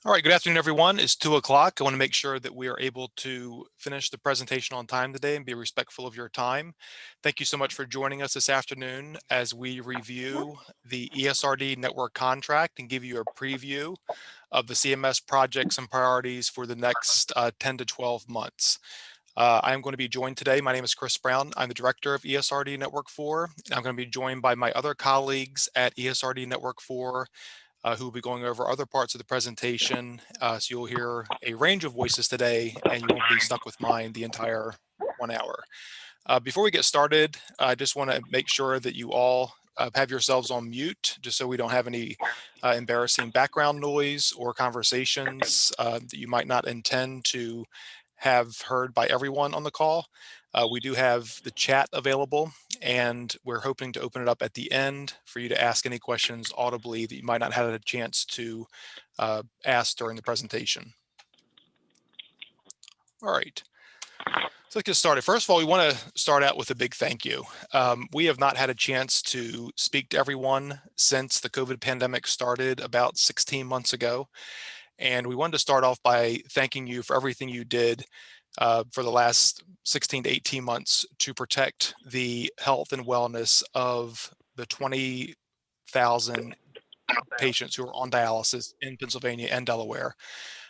All right, good afternoon, everyone. It's 2 o'clock. I want to make sure that we are able to finish the presentation on time today and be respectful of your time. Thank you so much for joining us this afternoon as we review the ESRD network contract and give you a preview of the CMS projects and priorities for the next 10 to 12 months. I am going to be joined today. My name is Chris Brown. I'm the director of ESRD Network 4. I'm going to be joined by my other colleagues at ESRD Network 4 who will be going over other parts of the presentation. So you'll hear a range of voices today, and you won't be stuck with mine the entire 1 hour. Before we get started, I just want to make sure that you all have yourselves on mute, just so we don't have any embarrassing background noise or conversations that you might not intend to have heard by everyone on the call. We do have the chat available, and we're hoping to open it up at the end for you to ask any questions audibly that you might not have had a chance to ask during the presentation. All right. So let's get started. First of all, we want to start out with a big thank you. We have not had a chance to speak to everyone since the COVID pandemic started about 16 months ago. And we wanted to start off by thanking you for everything you did for the last 16 to 18 months to protect the health and wellness of the 20,000 patients who are on dialysis in Pennsylvania and Delaware.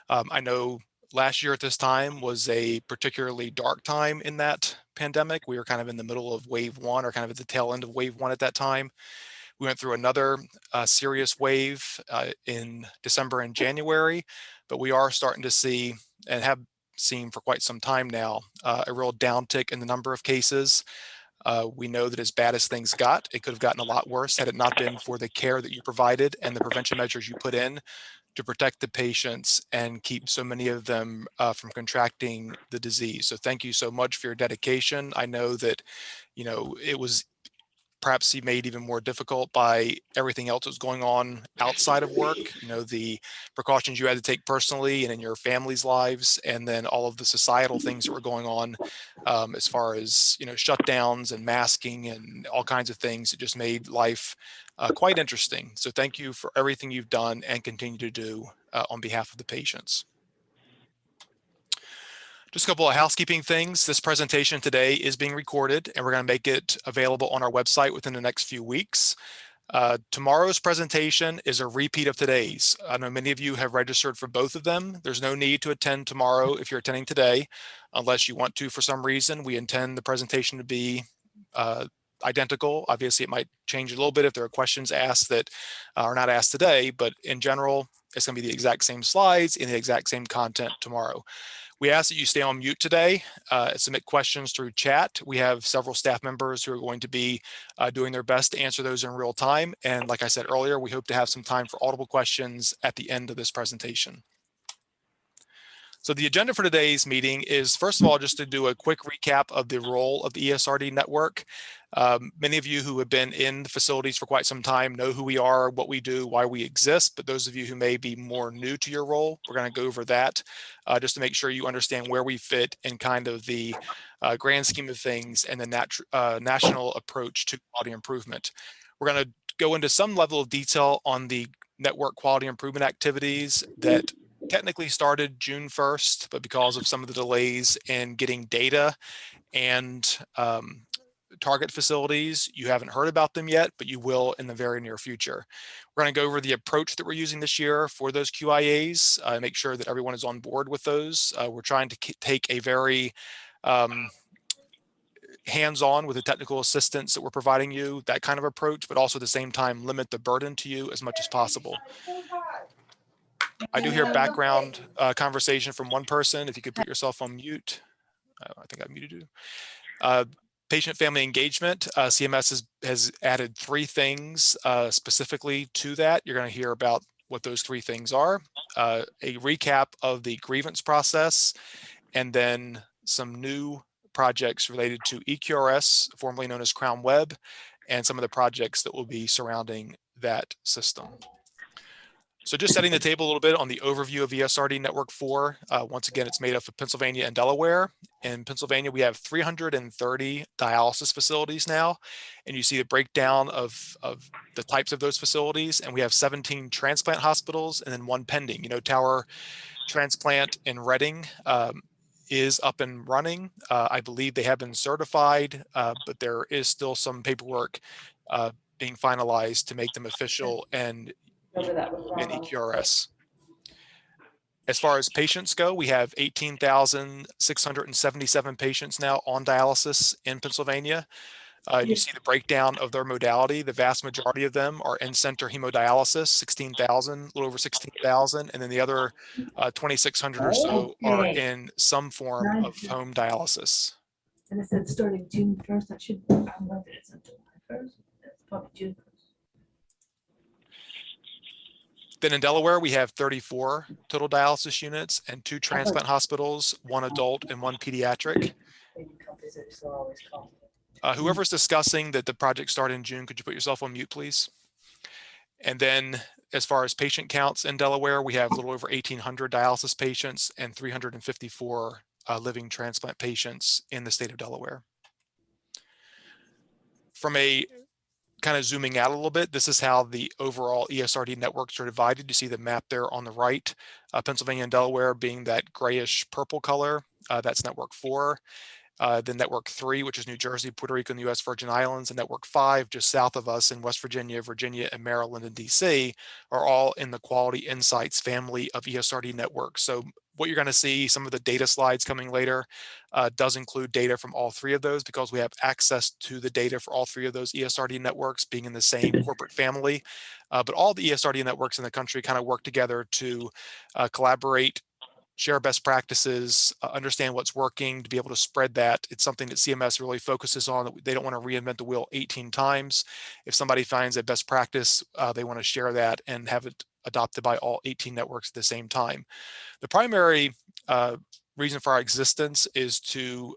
I know last year at this time was a particularly dark time in that pandemic. We were kind of in the middle of wave one, or kind of at the tail end of wave one at that time. We went through another serious wave in December and January, but we are starting to see, and have seen for quite some time now, a real downtick in the number of cases. We know that as bad as things got, it could have gotten a lot worse had it not been for the care that you provided and the prevention measures you put in to protect the patients and keep so many of them from contracting the disease. So thank you so much for your dedication. I know that, it was perhaps made even more difficult by everything else that's going on outside of work, the precautions you had to take personally and in your family's lives, and then all of the societal things that were going on as far as, shutdowns and masking and all kinds of things. It just made life quite interesting. So thank you for everything you've done and continue to do on behalf of the patients. Just a couple of housekeeping things. This presentation today is being recorded, and we're going to make it available on our website within the next few weeks. Tomorrow's presentation is a repeat of today's. I know many of you have registered for both of them. There's no need to attend tomorrow if you're attending today, unless you want to for some reason. We intend the presentation to be identical. Obviously, it might change a little bit if there are questions asked that are not asked today, but in general, it's going to be the exact same slides and the exact same content tomorrow. We ask that you stay on mute today, submit questions through chat. We have several staff members who are going to be doing their best to answer those in real time. And like I said earlier, we hope to have some time for audible questions at the end of this presentation. So the agenda for today's meeting is, first of all, just to do a quick recap of the role of the ESRD network. Many of you who have been in the facilities for quite some time know who we are, what we do, why we exist. But those of you who may be more new to your role, we're going to go over that just to make sure you understand where we fit in kind of the grand scheme of things and the national approach to quality improvement. We're going to go into some level of detail on the network quality improvement activities that technically started June 1st, but because of some of the delays in getting data and target facilities, you haven't heard about them yet, but you will in the very near future. We're going to go over the approach that we're using this year for those QIAs, make sure that everyone is on board with those. We're trying to take a very hands-on with the technical assistance that we're providing you, that kind of approach, but also at the same time limit the burden to you as much as possible. I do hear background conversation from one person. If you could put yourself on mute. I think I muted you. Patient family engagement. CMS has added 3 things specifically to that. You're going to hear about what those 3 things are. A recap of the grievance process, and then some new projects related to EQRS, formerly known as Crown Web, and some of the projects that will be surrounding that system. So just setting the table a little bit on the overview of ESRD Network 4. Once again, it's made up of Pennsylvania and Delaware. In Pennsylvania, we have 330 dialysis facilities now, and you see the breakdown of the types of those facilities, and we have 17 transplant hospitals and then one pending. Tower Transplant in Reading is up and running. I believe they have been certified, but there is still some paperwork being finalized to make them official and EQRS. As far as patients go, we have 18,677 patients now on dialysis in Pennsylvania. You see the breakdown of their modality. The vast majority of them are in-center hemodialysis, 16,000, a little over 16,000, and then the other 2,600 or so are in some form of home dialysis. And it said starting June 1st. I don't know if it's July 1st. It's probably June 1st. Then in Delaware, we have 34 total dialysis units and 2 transplant hospitals, 1 adult and 1 pediatric. Whoever's discussing that the project started in June, could you put yourself on mute, please? And then as far as patient counts in Delaware, we have a little over 1,800 dialysis patients and 354 living transplant patients in the state of Delaware. From a kind of zooming out a little bit, this is how the overall ESRD networks are divided. You see the map there on the right, Pennsylvania and Delaware being that grayish purple color. That's network 4. Then network 3, which is New Jersey, Puerto Rico, and the U.S. Virgin Islands, and network 5, just south of us in West Virginia, and Maryland, and D.C., are all in the Quality Insights family of ESRD networks. So what you're going to see, some of the data slides coming later, does include data from all 3 of those because we have access to the data for all 3 of those ESRD networks being in the same corporate family. But all the ESRD networks in the country kind of work together to collaborate, share best practices, understand what's working, to be able to spread that. It's something that CMS really focuses on. They don't want to reinvent the wheel 18 times. If somebody finds a best practice, they want to share that and have it adopted by all 18 networks at the same time. The primary reason for our existence is to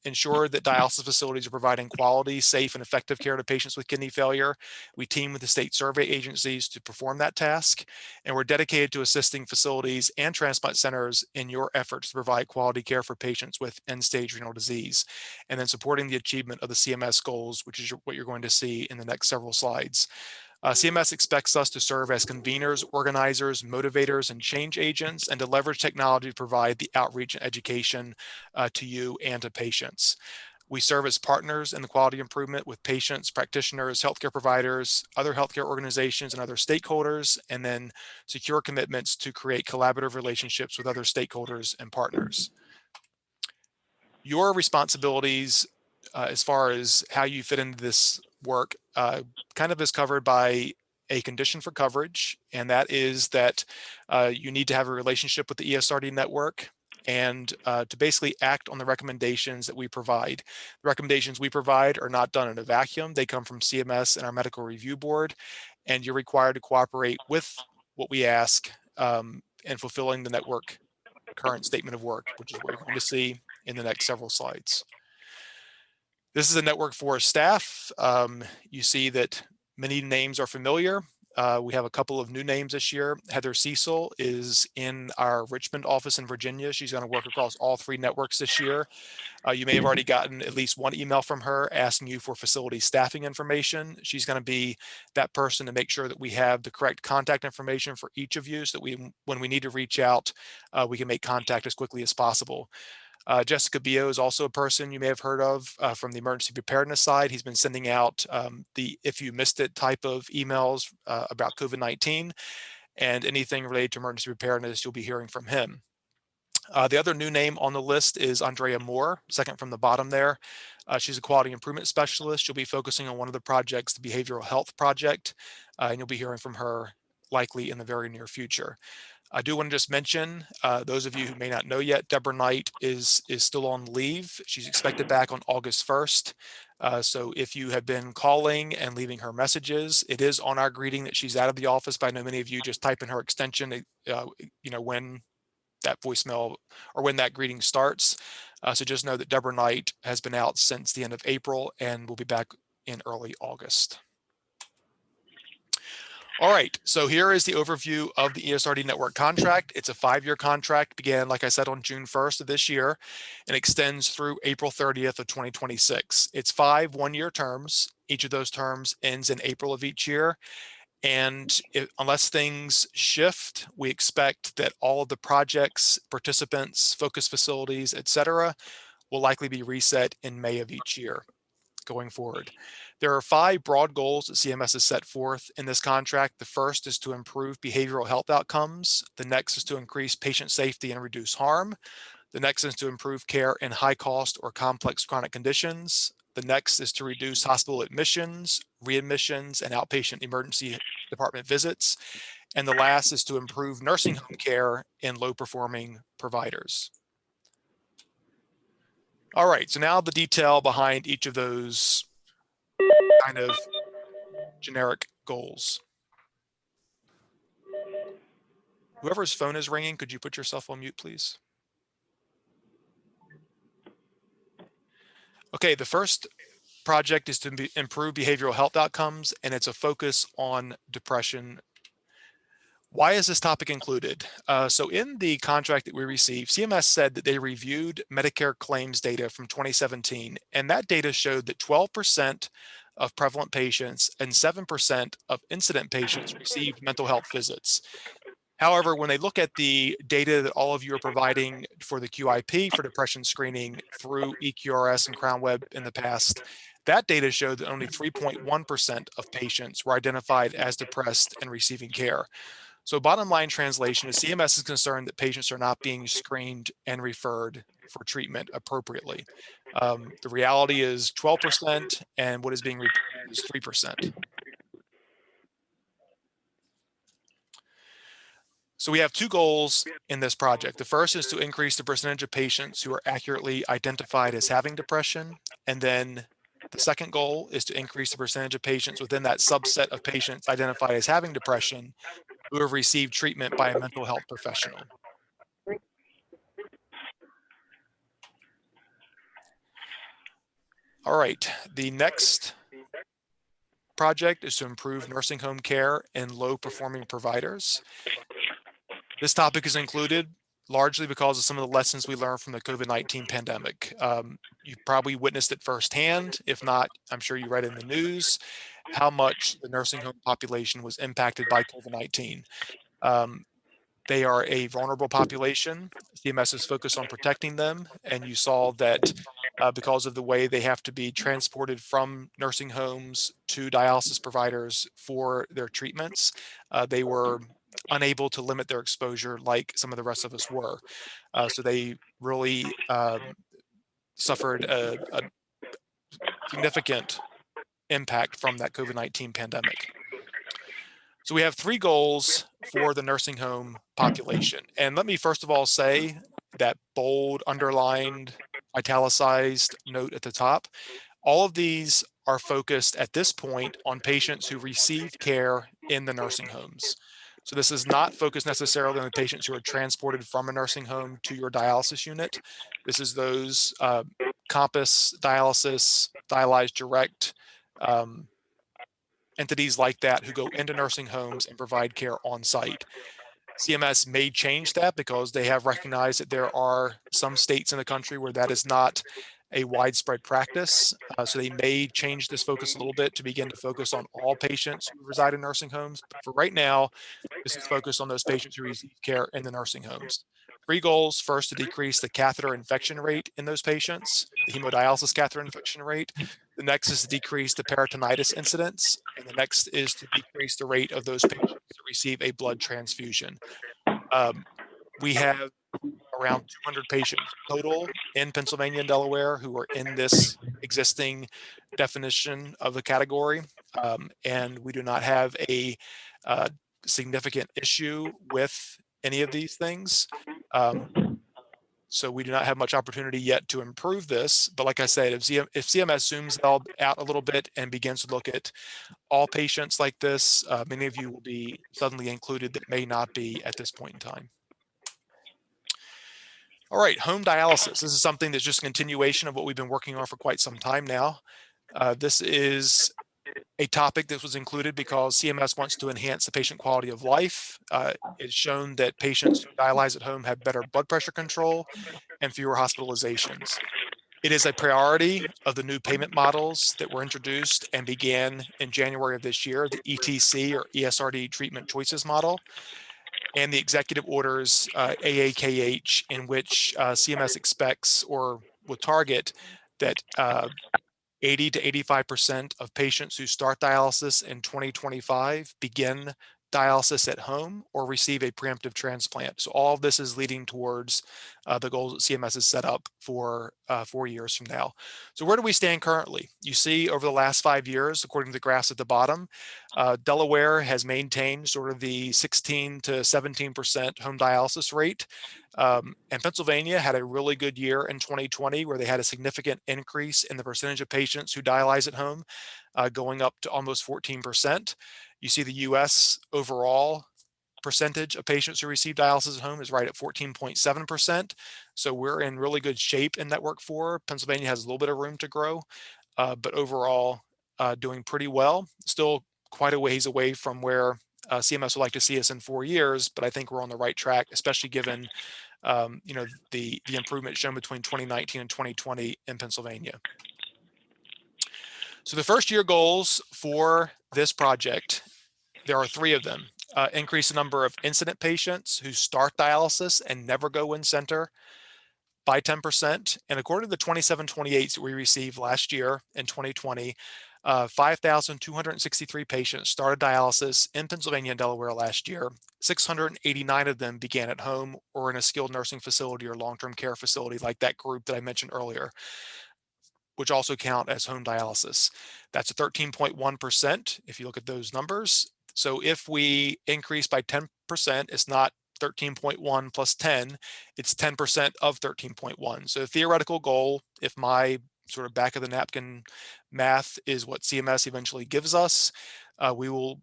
ensure that dialysis facilities are providing quality, safe, and effective care to patients with kidney failure. We team with the state survey agencies to perform that task, and we're dedicated to assisting facilities and transplant centers in your efforts to provide quality care for patients with end-stage renal disease, and then supporting the achievement of the CMS goals, which is what you're going to see in the next several slides. CMS expects us to serve as conveners, organizers, motivators, and change agents, and to leverage technology to provide the outreach and education to you and to patients. We serve as partners in the quality improvement with patients, practitioners, healthcare providers, other healthcare organizations, and other stakeholders, and then secure commitments to create collaborative relationships with other stakeholders and partners. Your responsibilities as far as how you fit into this work kind of is covered by a condition for coverage, and that is that you need to have a relationship with the ESRD network and to basically act on the recommendations that we provide. The recommendations we provide are not done in a vacuum. They come from CMS and our medical review board, and you're required to cooperate with what we ask in fulfilling the network current statement of work, which is what you're going to see in the next several slides. This is a network for staff. You see that many names are familiar. We have a couple of new names this year. Heather Cecil is in our Richmond office in Virginia. She's going to work across all 3 networks this year. You may have already gotten at least one email from her asking you for facility staffing information. She's going to be that person to make sure that we have the correct contact information for each of you so that when we need to reach out, we can make contact as quickly as possible. Jessica Bio is also a person you may have heard of from the emergency preparedness side. He's been sending out the if you missed it type of emails about COVID-19, and anything related to emergency preparedness, you'll be hearing from him. The other new name on the list is Andrea Moore, second from the bottom there. She's a quality improvement specialist. She'll be focusing on one of the projects, the behavioral health project, and you'll be hearing from her likely in the very near future. I do want to just mention, those of you who may not know yet, Deborah Knight is still on leave. She's expected back on August 1st. So if you have been calling and leaving her messages, it is on our greeting that she's out of the office, but I know many of you just type in her extension, when that voicemail or when that greeting starts. So just know that Deborah Knight has been out since the end of April and will be back in early August. All right, so here is the overview of the ESRD Network contract. It's a 5-year contract, began, like I said, on June 1st of this year, and extends through April 30th of 2026. It's 5 one-year terms. Each of those terms ends in April of each year. And unless things shift, we expect that all of the projects, participants, focus facilities, etc., will likely be reset in May of each year going forward. There are 5 broad goals that CMS has set forth in this contract. The first is to improve behavioral health outcomes. The next is to increase patient safety and reduce harm. The next is to improve care in high cost or complex chronic conditions. The next is to reduce hospital admissions, readmissions, and outpatient emergency department visits. And the last is to improve nursing home care in low performing providers. All right, so now the detail behind each of those kind of generic goals. Whoever's phone is ringing, could you put yourself on mute, please? Okay, the first project is to improve behavioral health outcomes, and it's a focus on depression. Why is this topic included? So in the contract that we received, CMS said that they reviewed Medicare claims data from 2017, and that data showed that 12% of prevalent patients and 7% of incident patients received mental health visits. However, when they look at the data that all of you are providing for the QIP for depression screening through EQRS and Crown Web in the past, that data showed that only 3.1% of patients were identified as depressed and receiving care. So bottom line translation is CMS is concerned that patients are not being screened and referred for treatment appropriately. The reality is 12%, and what is being reported is 3%. So we have 2 goals in this project. The first is to increase the percentage of patients who are accurately identified as having depression. And then the second goal is to increase the percentage of patients within that subset of patients identified as having depression who have received treatment by a mental health professional. All right, the next project is to improve nursing home care in low performing providers. This topic is included largely because of some of the lessons we learned from the COVID-19 pandemic. You've probably witnessed it firsthand. If not, I'm sure you read in the news how much the nursing home population was impacted by COVID-19. They are a vulnerable population. CMS is focused on protecting them, and you saw that because of the way they have to be transported from nursing homes to dialysis providers for their treatments, they were unable to limit their exposure like some of the rest of us were. So they really suffered a significant impact from that COVID-19 pandemic. So we have 3 goals for the nursing home population. And let me first of all say that bold, underlined, italicized note at the top, all of these are focused at this point on patients who receive care in the nursing homes. So this is not focused necessarily on the patients who are transported from a nursing home to your dialysis unit. This is those Compass Dialysis, Dialyze Direct, entities like that who go into nursing homes and provide care on site. CMS may change that because they have recognized that there are some states in the country where that is not a widespread practice. So they may change this focus a little bit to begin to focus on all patients who reside in nursing homes. But for right now, this is focused on those patients who receive care in the nursing homes. 3 goals: first, to decrease the catheter infection rate in those patients, the hemodialysis catheter infection rate. The next is to decrease the peritonitis incidence. And the next is to decrease the rate of those patients who receive a blood transfusion. We have around 200 patients total in Pennsylvania and Delaware who are in this existing definition of the category. And we do not have a significant issue with any of these things. So we do not have much opportunity yet to improve this. But like I said, if CMS zooms out a little bit and begins to look at all patients like this, many of you will be suddenly included that may not be at this point in time. All right, home dialysis. This is something that's just a continuation of what we've been working on for quite some time now. This is a topic that was included because CMS wants to enhance the patient quality of life. It's shown that patients who dialyze at home have better blood pressure control and fewer hospitalizations. It is a priority of the new payment models that were introduced and began in January of this year, the ETC or ESRD treatment choices model, and the executive orders AAKH, in which CMS expects or will target that 80 to 85% of patients who start dialysis in 2025 begin dialysis at home or receive a preemptive transplant. So all of this is leading towards the goals that CMS has set up for 4 years from now. So where do we stand currently? You see over the last 5 years, according to the graphs at the bottom, Delaware has maintained sort of the 16 to 17% home dialysis rate. And Pennsylvania had a really good year in 2020 where they had a significant increase in the percentage of patients who dialyze at home, going up to almost 14%. You see the US overall percentage of patients who receive dialysis at home is right at 14.7%. So we're in really good shape in Network 4. Pennsylvania has a little bit of room to grow, but overall doing pretty well. Still quite a ways away from where CMS would like to see us in 4 years, but I think we're on the right track, especially given the improvement shown between 2019 and 2020 in Pennsylvania. So the first year goals for this project, there are 3 of them. Increase the number of incident patients who start dialysis and never go in center by 10%. And according to the 2728s that we received last year in 2020, 5,263 patients started dialysis in Pennsylvania and Delaware last year. 689 of them began at home or in a skilled nursing facility or long-term care facility like that group that I mentioned earlier, which also count as home dialysis. That's a 13.1% if you look at those numbers. So if we increase by 10%, it's not 13.1 plus 10, it's 10% of 13.1. So the theoretical goal, if my sort of back of the napkin math is what CMS eventually gives us, we will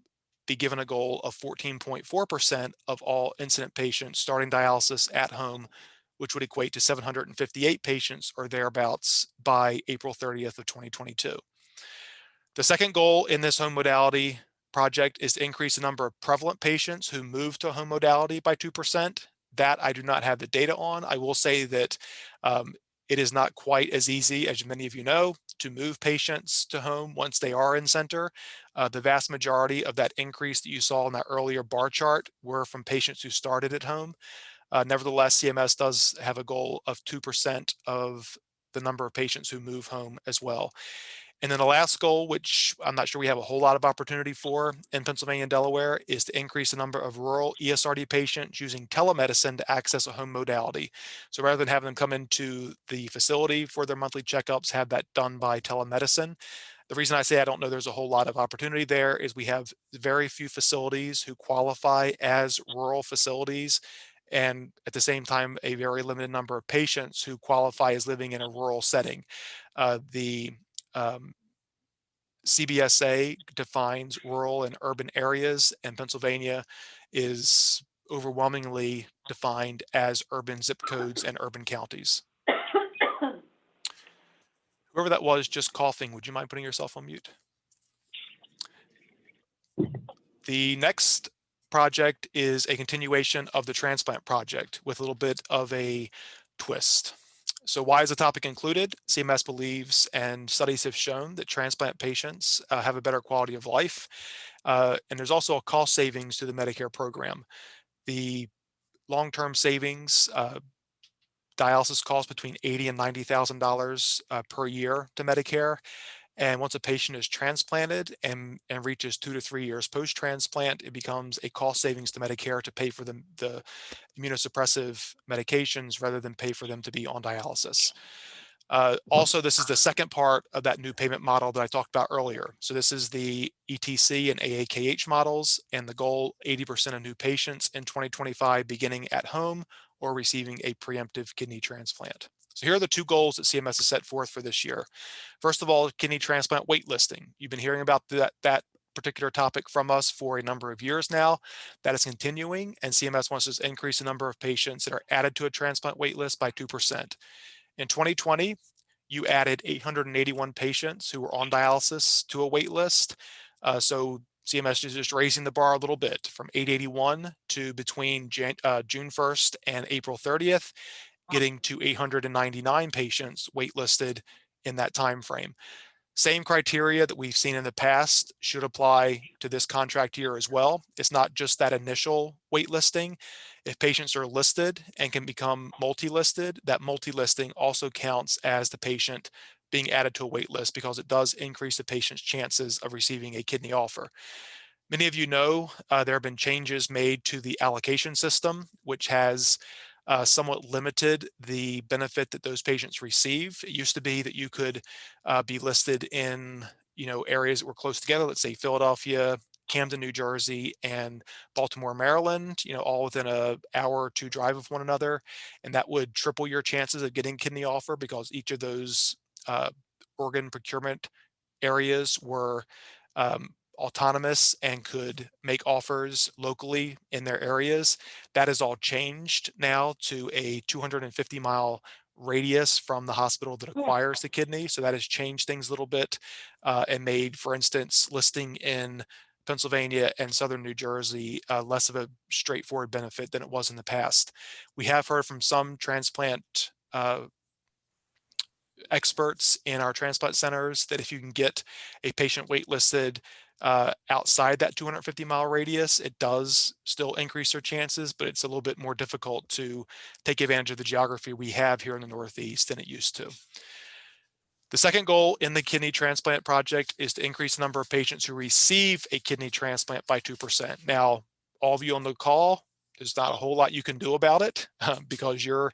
be given a goal of 14.4% of all incident patients starting dialysis at home, which would equate to 758 patients or thereabouts by April 30th of 2022. The second goal in this home modality project is to increase the number of prevalent patients who move to home modality by 2%. That I do not have the data on. I will say that it is not quite as easy, as many of you know, to move patients to home once they are in center. The vast majority of that increase that you saw in that earlier bar chart were from patients who started at home. Nevertheless, CMS does have a goal of 2% of the number of patients who move home as well. And then the last goal, which I'm not sure we have a whole lot of opportunity for in Pennsylvania and Delaware, is to increase the number of rural ESRD patients using telemedicine to access a home modality. So rather than having them come into the facility for their monthly checkups, have that done by telemedicine. The reason I say I don't know there's a whole lot of opportunity there is we have very few facilities who qualify as rural facilities, and at the same time, a very limited number of patients who qualify as living in a rural setting. The CBSA defines rural and urban areas, and Pennsylvania is overwhelmingly defined as urban zip codes and urban counties. Whoever that was just coughing, would you mind putting yourself on mute? The next project is a continuation of the transplant project with a little bit of a twist. So why is the topic included? CMS believes, and studies have shown, that transplant patients have a better quality of life. And there's also a cost savings to the Medicare program. The long-term savings, dialysis costs between $80,000 and $90,000 per year to Medicare. And once a patient is transplanted and reaches 2 to 3 years post-transplant, it becomes a cost savings to Medicare to pay for the immunosuppressive medications rather than pay for them to be on dialysis. Also, this is the second part of that new payment model that I talked about earlier. So this is the ETC and AAKH models, and the goal, 80% of new patients in 2025 beginning at home or receiving a preemptive kidney transplant. So here are the 2 goals that CMS has set forth for this year. First of all, kidney transplant waitlisting. You've been hearing about that particular topic from us for a number of years now. That is continuing, and CMS wants us to increase the number of patients that are added to a transplant waitlist by 2%. In 2020, you added 881 patients who were on dialysis to a wait list. So CMS is just raising the bar a little bit from 881 to between June 1st and April 30th, getting to 899 patients waitlisted in that time frame. Same criteria that we've seen in the past should apply to this contract year as well. It's not just that initial waitlisting. If patients are listed and can become multi-listed, that multi-listing also counts as the patient being added to a wait list because it does increase the patient's chances of receiving a kidney offer. Many of you know there have been changes made to the allocation system, which has somewhat limited the benefit that those patients receive. It used to be that you could be listed in areas that were close together, let's say Philadelphia, Camden, New Jersey, and Baltimore, Maryland, all within an hour or two drive of one another, and that would triple your chances of getting kidney offer because each of those uh, organ procurement areas were autonomous and could make offers locally in their areas. That has all changed now to a 250-mile radius from the hospital that acquires the kidney. So that has changed things a little bit and made, for instance, listing in Pennsylvania and southern New Jersey less of a straightforward benefit than it was in the past. We have heard from some transplant experts in our transplant centers that if you can get a patient waitlisted outside that 250-mile radius, it does still increase their chances, but it's a little bit more difficult to take advantage of the geography we have here in the Northeast than it used to. The second goal in the kidney transplant project is to increase the number of patients who receive a kidney transplant by 2%. Now, all of you on the call, there's not a whole lot you can do about it because you're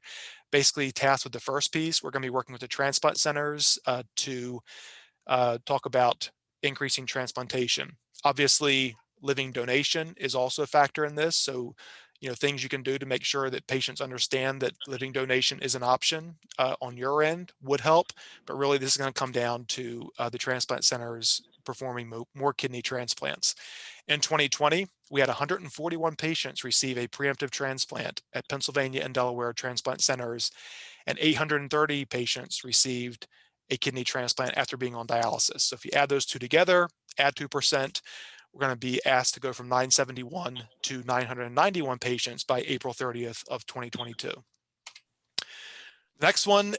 basically tasked with the first piece. We're going to be working with the transplant centers to talk about increasing transplantation. Obviously, living donation is also a factor in this. So, things you can do to make sure that patients understand that living donation is an option on your end would help. But really, this is going to come down to the transplant centers performing more kidney transplants. In 2020, we had 141 patients receive a preemptive transplant at Pennsylvania and Delaware transplant centers, and 830 patients received a kidney transplant after being on dialysis. So if you add those two together, add 2%, we're going to be asked to go from 971 to 991 patients by April 30th of 2022. The next one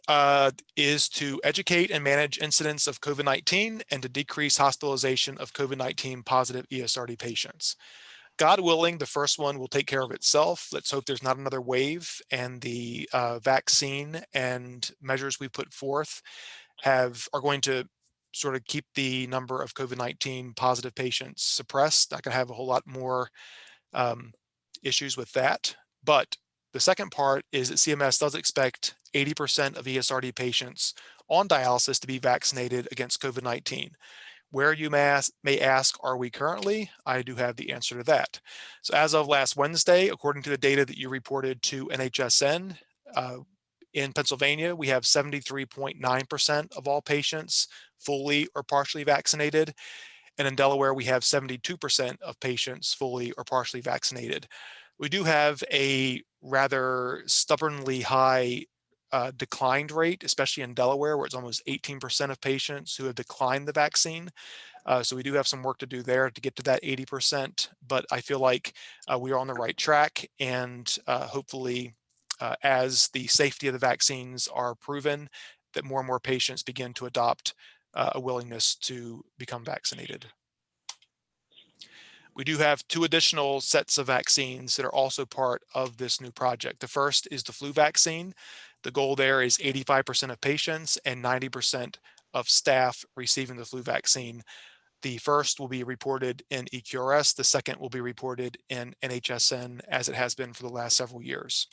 is to educate and manage incidents of COVID-19 and to decrease hospitalization of COVID-19 positive ESRD patients. God willing, the first one will take care of itself. Let's hope there's not another wave, and the vaccine and measures we put forth are going to sort of keep the number of COVID-19 positive patients suppressed. Not going to have a whole lot more issues with that. But the second part is that CMS does expect 80% of ESRD patients on dialysis to be vaccinated against COVID-19. Where you may ask, are we currently? I do have the answer to that. So as of last Wednesday, according to the data that you reported to NHSN, in Pennsylvania, we have 73.9% of all patients fully or partially vaccinated. And in Delaware, we have 72% of patients fully or partially vaccinated. We do have a rather stubbornly high declined rate, especially in Delaware, where it's almost 18% of patients who have declined the vaccine. So we do have some work to do there to get to that 80%, but I feel like we are on the right track, and hopefully as the safety of the vaccines are proven, that more and more patients begin to adopt a willingness to become vaccinated. We do have two additional sets of vaccines that are also part of this new project. The first is the flu vaccine. The goal there is 85% of patients and 90% of staff receiving the flu vaccine. The first will be reported in EQRS. The second will be reported in NHSN, as it has been for the last several years.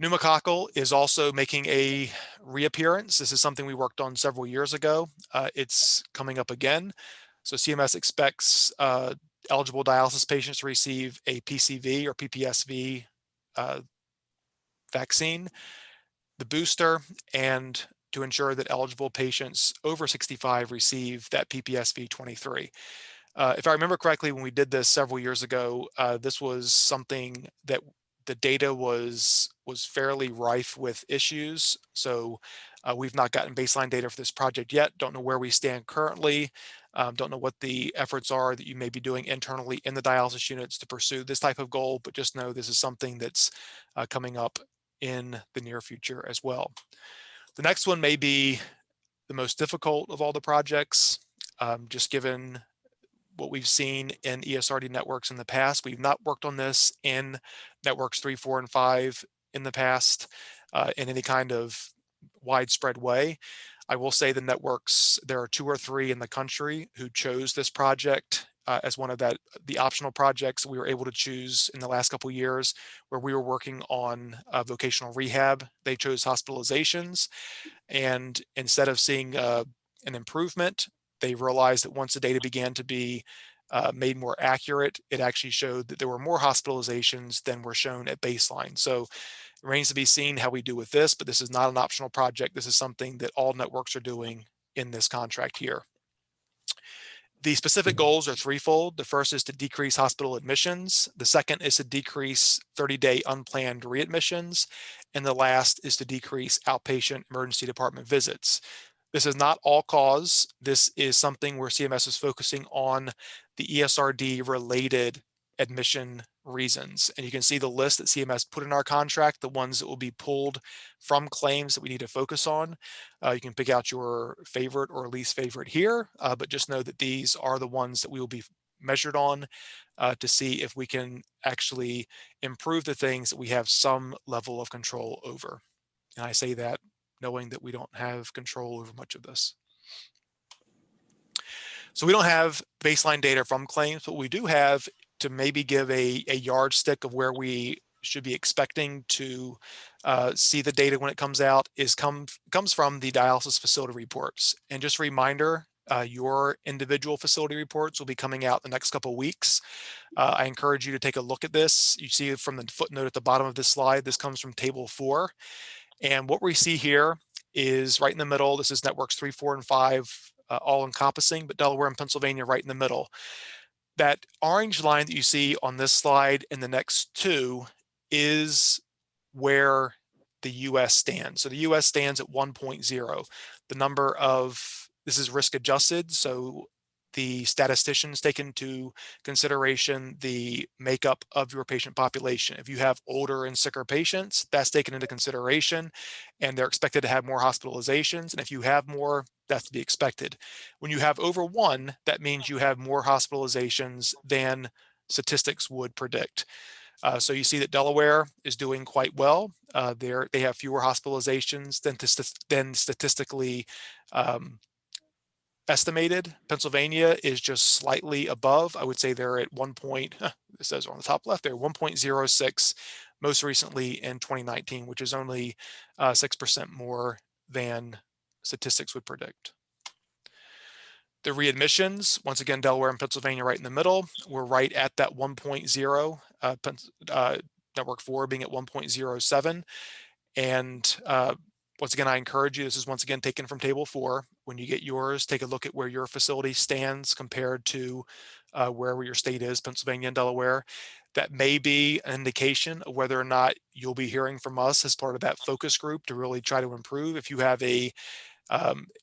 Pneumococcal is also making a reappearance. This is something we worked on several years ago. It's coming up again. So CMS expects eligible dialysis patients to receive a PCV or PPSV vaccine, the booster, and to ensure that eligible patients over 65 receive that PPSV 23. If I remember correctly, when we did this several years ago, this was something that the data was fairly rife with issues. So We've not gotten baseline data for this project yet. Don't know where we stand currently. Don't know what the efforts are that you may be doing internally in the dialysis units to pursue this type of goal, but just know this is something that's coming up in the near future as well. The next one may be the most difficult of all the projects, just given what we've seen in ESRD networks in the past. We've not worked on this in networks 3, 4, and 5 in the past in any kind of widespread way. I will say the networks, there are 2 or 3 in the country who chose this project as one of the optional projects we were able to choose in the last couple of years, where we were working on vocational rehab. They chose hospitalizations, and instead of seeing an improvement, they realized that once the data began to be made more accurate, it actually showed that there were more hospitalizations than were shown at baseline. So it remains to be seen how we do with this, but this is not an optional project. This is something that all networks are doing in this contract here. The specific goals are threefold. The first is to decrease hospital admissions. The second is to decrease 30-day unplanned readmissions. And the last is to decrease outpatient emergency department visits. This is not all cause. This is something where CMS is focusing on the ESRD related admission reasons. And you can see the list that CMS put in our contract, the ones that will be pulled from claims that we need to focus on. You can pick out your favorite or least favorite here, but just know that these are the ones that we will be measured on to see if we can actually improve the things that we have some level of control over. And I say that knowing that we don't have control over much of this. So we don't have baseline data from claims, but we do have to maybe give a yardstick of where we should be expecting to see the data when it comes out comes from the dialysis facility reports. And just a reminder, your individual facility reports will be coming out the next couple of weeks. I encourage you to take a look at this. You see from the footnote at the bottom of this slide, this comes from table 4. And what we see here is right in the middle. This is networks 3, 4, and 5, all encompassing, but Delaware and Pennsylvania right in the middle. That orange line that you see on this slide and the next 2 is where the US stands. So the US stands at 1.0. The number of, this is risk adjusted, so the statisticians take into consideration the makeup of your patient population. If you have older and sicker patients, that's taken into consideration, and they're expected to have more hospitalizations. And if you have more, that's to be expected. When you have over 1, that means you have more hospitalizations than statistics would predict. So you see that Delaware is doing quite well. They have fewer hospitalizations than statistically estimated. Pennsylvania is just slightly above. I would say they're at it says on the top left, they're 1.06 most recently in 2019, which is only 6% more than statistics would predict. The readmissions, once again, Delaware and Pennsylvania right in the middle. We're right at that 1.0, network 4 being at 1.07. And once again, I encourage you, this is once again taken from table 4. When you get yours, take a look at where your facility stands compared to wherever your state is, Pennsylvania and Delaware. That may be an indication of whether or not you'll be hearing from us as part of that focus group to really try to improve. If you have a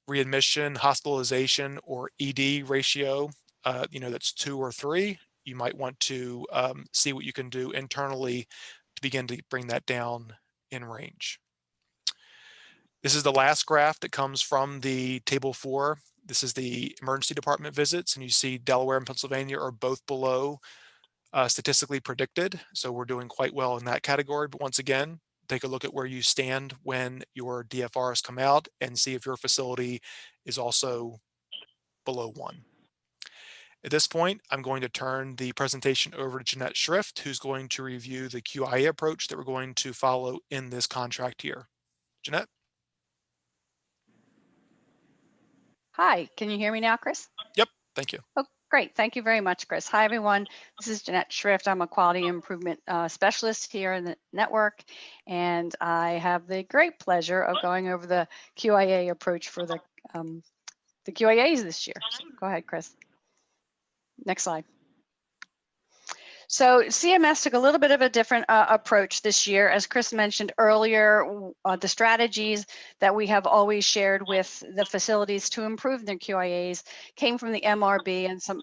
readmission, hospitalization, or ED ratio, that's 2 or 3, you might want to see what you can do internally to begin to bring that down in range. This is the last graph that comes from the table 4. This is the emergency department visits, and you see Delaware and Pennsylvania are both below statistically predicted. So we're doing quite well in that category. But once again, take a look at where you stand when your DFRs come out and see if your facility is also below 1. At this point, I'm going to turn the presentation over to Jeanette Schrift, who's going to review the QIA approach that we're going to follow in this contract here. Jeanette? Hi, can you hear me now, Chris? Yep, thank you. Oh, great. Thank you very much, Chris. Hi, everyone. This is Jeanette Schrift. I'm a quality improvement specialist here in the network, and I have the great pleasure of going over the QIA approach for the QIAs this year. So go ahead, Chris. Next slide. So CMS took a little bit of a different approach this year. As Chris mentioned earlier, the strategies that we have always shared with the facilities to improve their QIAs came from the MRB and some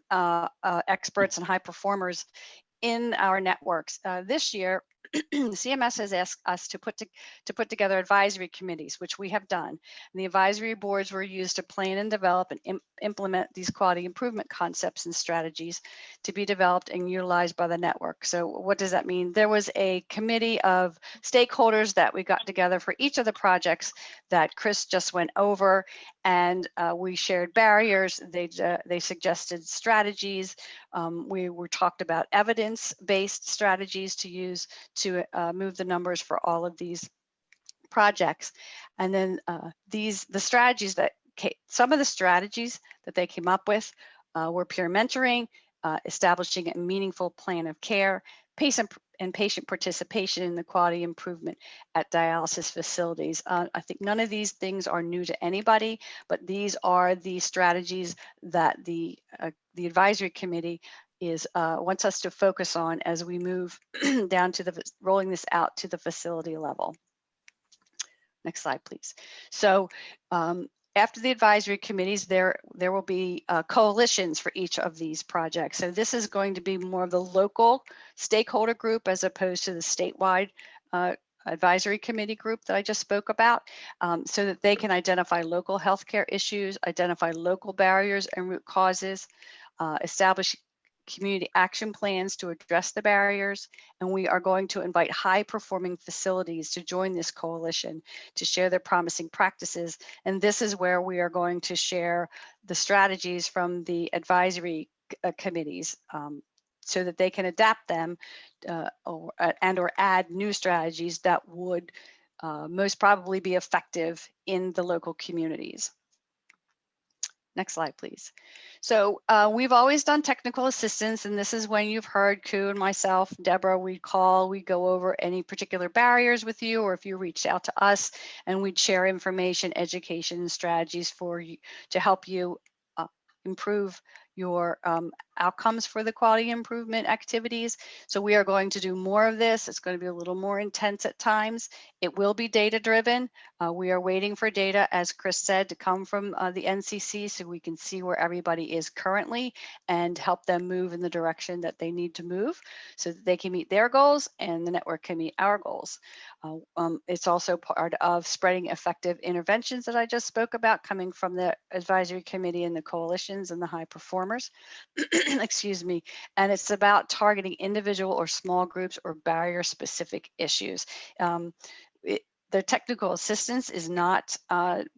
experts and high performers in our networks. This year, CMS has asked us to put together advisory committees, which we have done. And the advisory boards were used to plan and develop and implement these quality improvement concepts and strategies to be developed and utilized by the network. So what does that mean? There was a committee of stakeholders that we got together for each of the projects that Chris just went over, and we shared barriers. They suggested strategies. We were talked about evidence-based strategies to use to move the numbers for all of these projects. And then the strategies that some of the strategies that they came up with were peer mentoring, establishing a meaningful plan of care, patient participation in the quality improvement at dialysis facilities. I think none of these things are new to anybody, but these are the strategies that the advisory committee wants us to focus on as we move down to rolling this out to the facility level. Next slide, please. So after the advisory committees, there will be coalitions for each of these projects. So this is going to be more of the local stakeholder group as opposed to the statewide advisory committee group that I just spoke about, so that they can identify local healthcare issues, identify local barriers and root causes, establish community action plans to address the barriers, and we are going to invite high-performing facilities to join this coalition to share their promising practices. And this is where we are going to share the strategies from the advisory committees so that they can adapt them or add new strategies that would most probably be effective in the local communities. Next slide, please. So we've always done technical assistance, and this is when you've heard Ku and myself, Deborah, we go over any particular barriers with you, or if you reached out to us, and we'd share information, education, and strategies for you to help you improve your outcomes for the quality improvement activities. So we are going to do more of this. It's going to be a little more intense at times. It will be data driven. We are waiting for data, as Chris said, to come from the NCC so we can see where everybody is currently and help them move in the direction that they need to move so that they can meet their goals and the network can meet our goals. It's also part of spreading effective interventions that I just spoke about, coming from the advisory committee and the coalitions and the high performers. Excuse me. And it's about targeting individual or small groups or barrier specific issues. The technical assistance is not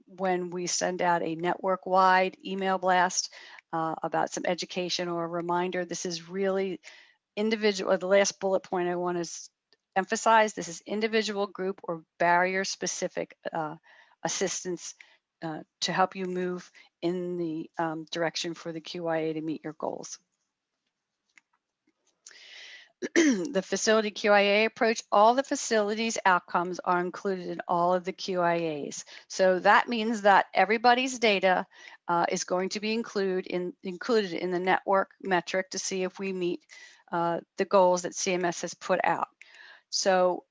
when we send out a network wide email blast about some education or a reminder. This is really individual. The last bullet point I want to emphasize, this is individual, group, or barrier specific assistance to help you move in the direction for the QIA to meet your goals. The facility QIA approach, all the facilities outcomes are included in all of the QIAs. So that means that everybody's data is going to be included in the network metric to see if we meet the goals that CMS has put out. So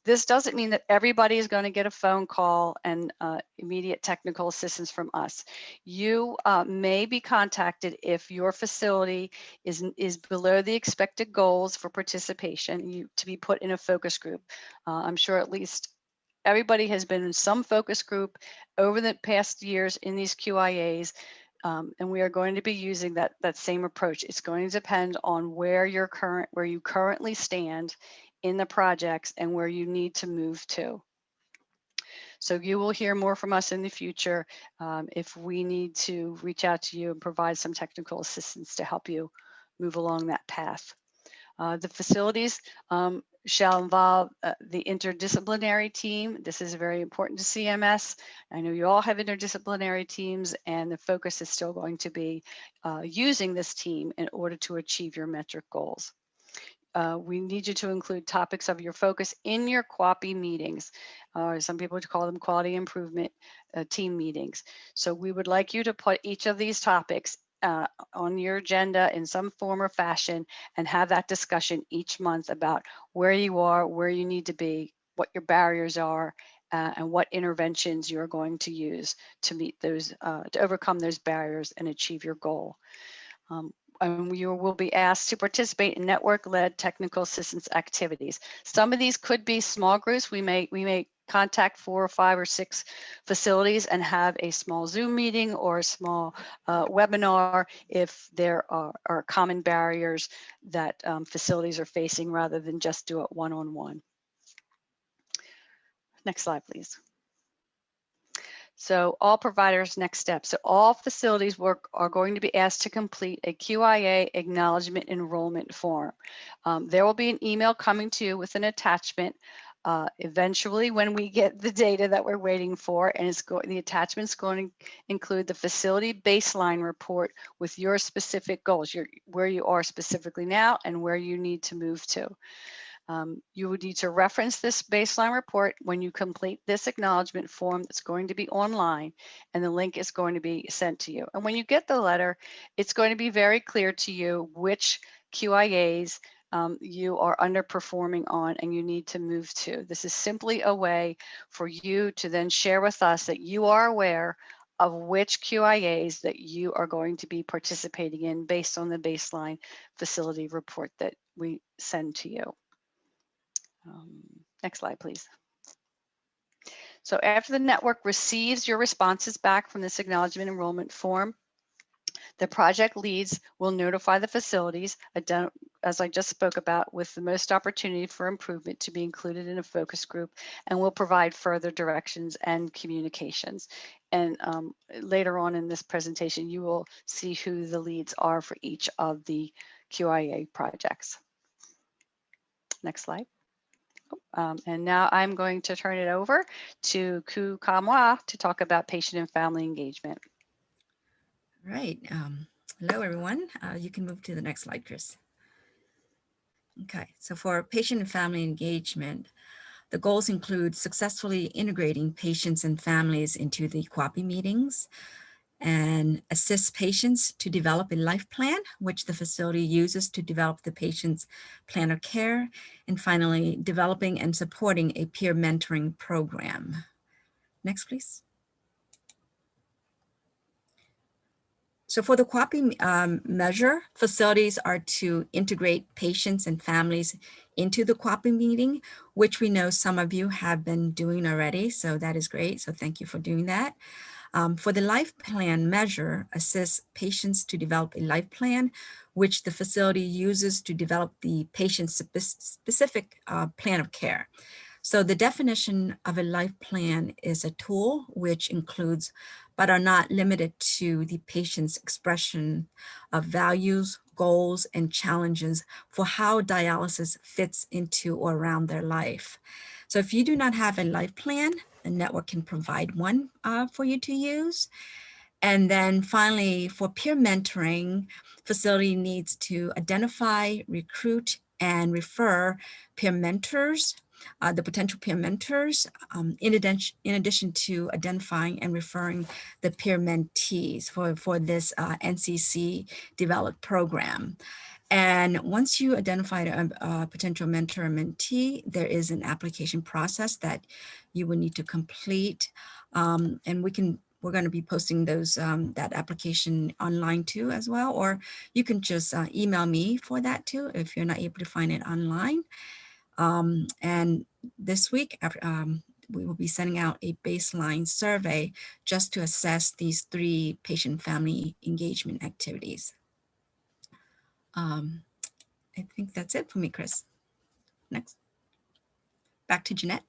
this doesn't mean that everybody is going to get a phone call and immediate technical assistance from us. You may be contacted if your facility is below the expected goals for participation, to be put in a focus group. I'm sure at least everybody has been in some focus group over the past years in these QIAs. And we are going to be using that same approach. It's going to depend on where you currently stand in the projects and where you need to move to. So you will hear more from us in the future if we need to reach out to you and provide some technical assistance to help you move along that path. The facilities shall involve the interdisciplinary team. This is very important to CMS. I know you all have interdisciplinary teams, and the focus is still going to be using this team in order to achieve your metric goals. We need you to include topics of your focus in your QAPI meetings. Some people would call them quality improvement team meetings. So we would like you to put each of these topics on your agenda in some form or fashion and have that discussion each month about where you are, where you need to be, what your barriers are, and what interventions you're going to use to meet those, to overcome those barriers and achieve your goal. And you will be asked to participate in network-led technical assistance activities. Some of these could be small groups. We may contact 4 or 5 or 6 facilities and have a small Zoom meeting or a small webinar if there are common barriers that facilities are facing, rather than just do it one-on-one. Next slide, please. So all providers, next step. So all facilities are going to be asked to complete a QIA acknowledgement enrollment form. There will be an email coming to you with an attachment eventually when we get the data that we're waiting for, and the attachment's going to include the facility baseline report with your specific goals, where you are specifically now and where you need to move to. You would need to reference this baseline report when you complete this acknowledgement form that's going to be online, and the link is going to be sent to you. And when you get the letter, it's going to be very clear to you which QIAs you are underperforming on and you need to move to. This is simply a way for you to then share with us that you are aware of which QIAs that you are going to be participating in based on the baseline facility report that we send to you. Next slide, please. So after the network receives your responses back from this acknowledgement enrollment form, the project leads will notify the facilities, as I just spoke about, with the most opportunity for improvement to be included in a focus group, and will provide further directions and communications. And later on in this presentation, you will see who the leads are for each of the QIA projects. Next slide. And now I'm going to turn it over to Ku Kamwa to talk about patient and family engagement. Right. Hello, everyone. You can move to the next slide, Chris. Okay, so for patient and family engagement, the goals include successfully integrating patients and families into the QAPI meetings, and assist patients to develop a life plan, which the facility uses to develop the patient's plan of care, and finally, developing and supporting a peer mentoring program. Next, please. So for the QAPI measure, facilities are to integrate patients and families into the QAPI meeting, which we know some of you have been doing already, so that is great. So thank you for doing that. For the life plan measure, assists patients to develop a life plan, which the facility uses to develop the patient's specific plan of care. So the definition of a life plan is a tool which includes, but are not limited to, the patient's expression of values, goals, and challenges for how dialysis fits into or around their life. So if you do not have a life plan, the network can provide one for you to use. And then finally, for peer mentoring, facility needs to identify, recruit, and refer peer mentors, the potential peer mentors, in addition to identifying and referring the peer mentees for this NCC developed program. And once you identify a potential mentor or mentee, there is an application process that you will need to complete. And we're going to be posting those that application online too as well, or you can just email me for that too if you're not able to find it online. And this week, we will be sending out a baseline survey just to assess these 3 patient-family engagement activities. I think that's it for me, Chris. Next. Back to Jeanette.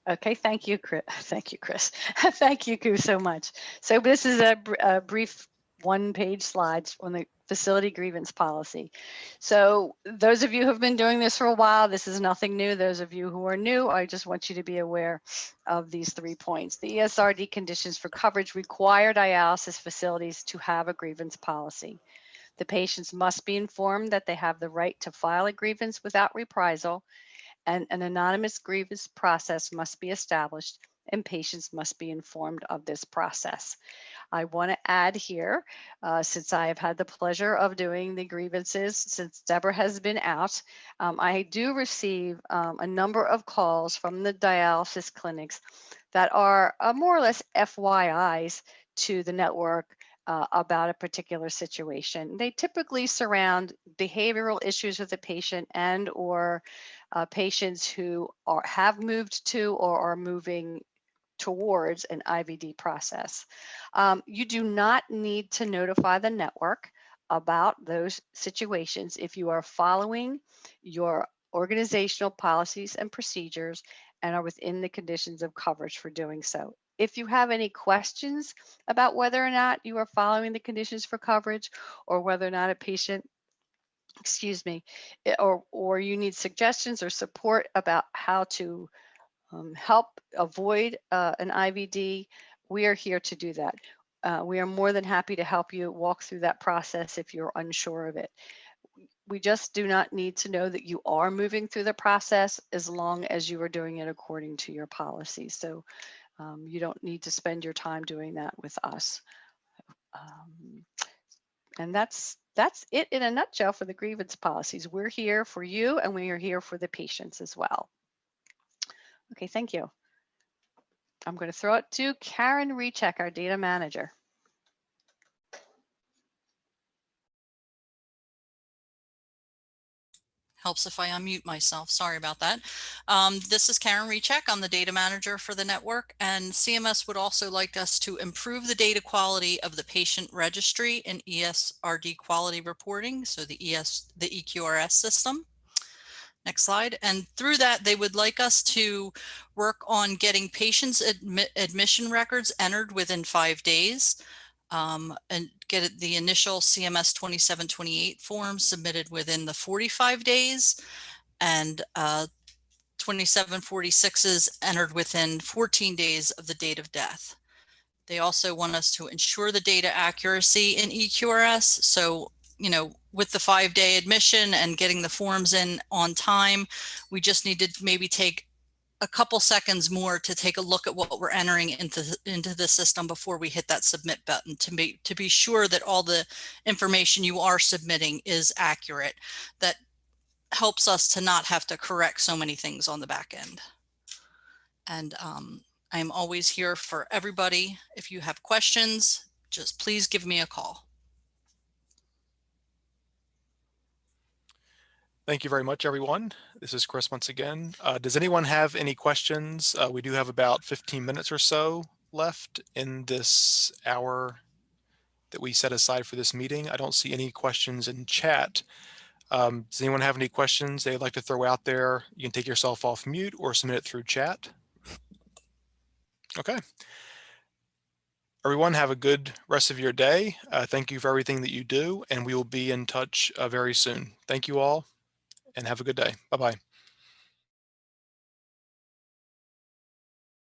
Okay, thank you, Chris. Thank you, Chris. Thank you, Ku, so much. So this is a brief one-page slide on the facility grievance policy. So those of you who have been doing this for a while, this is nothing new. Those of you who are new, I just want you to be aware of these 3 points. The ESRD conditions for coverage require dialysis facilities to have a grievance policy. The patients must be informed that they have the right to file a grievance without reprisal, and an anonymous grievance process must be established, and patients must be informed of this process. I want to add here, since I have had the pleasure of doing the grievances since Deborah has been out, I do receive a number of calls from the dialysis clinics that are more or less FYIs to the network about a particular situation. They typically surround behavioral issues with the patient and or patients who have moved to or are moving towards an IVD process. You do not need to notify the network about those situations if you are following your organizational policies and procedures and are within the conditions of coverage for doing so. If you have any questions about whether or not you are following the conditions for coverage or whether or not a patient, excuse me, or you need suggestions or support about how to help avoid an IVD, we are here to do that. We are more than happy to help you walk through that process if you're unsure of it. We just do not need to know that you are moving through the process as long as you are doing it according to your policy. So you don't need to spend your time doing that with us. And that's it in a nutshell for the grievance policies. We're here for you and we are here for the patients as well. Okay, thank you. I'm going to throw it to Karen Recheck, our data manager. Helps if I unmute myself. Sorry about that. This is Karen Recheck. I'm the data manager for the network, and CMS would also like us to improve the data quality of the patient registry and ESRD quality reporting, so the EQRS system. Next slide. And through that, they would like us to work on getting patients' admission records entered within 5 days. And get the initial CMS 2728 form submitted within the 45 days, and 2746s entered within 14 days of the date of death. They also want us to ensure the data accuracy in EQRS. So, you know, with the 5-day admission and getting the forms in on time, we just need to maybe take a couple seconds more to take a look at what we're entering into the system before we hit that submit button to be sure that all the information you are submitting is accurate. That helps us to not have to correct so many things on the back end. And I'm always here for everybody. If you have questions, just please give me a call. Thank you very much, everyone. This is Chris once again. Does anyone have any questions? We do have about 15 minutes or so left in this hour that we set aside for this meeting. I don't see any questions in chat. Does anyone have any questions they'd like to throw out there? You can take yourself off mute or submit it through chat. Okay. Everyone, have a good rest of your day. Thank you for everything that you do, and we will be in touch very soon. Thank you all, and have a good day. Bye-bye.